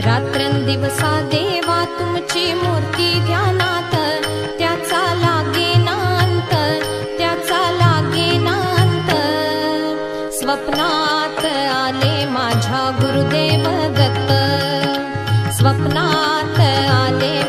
रात्रंदिवसा देवा तुमची मूर्ती ध्यानात, त्याचा लागेनांत, त्याचा लागेनांत। स्वप्नात आले माझ्या गुरुदेव दत्त, स्वप्नात आले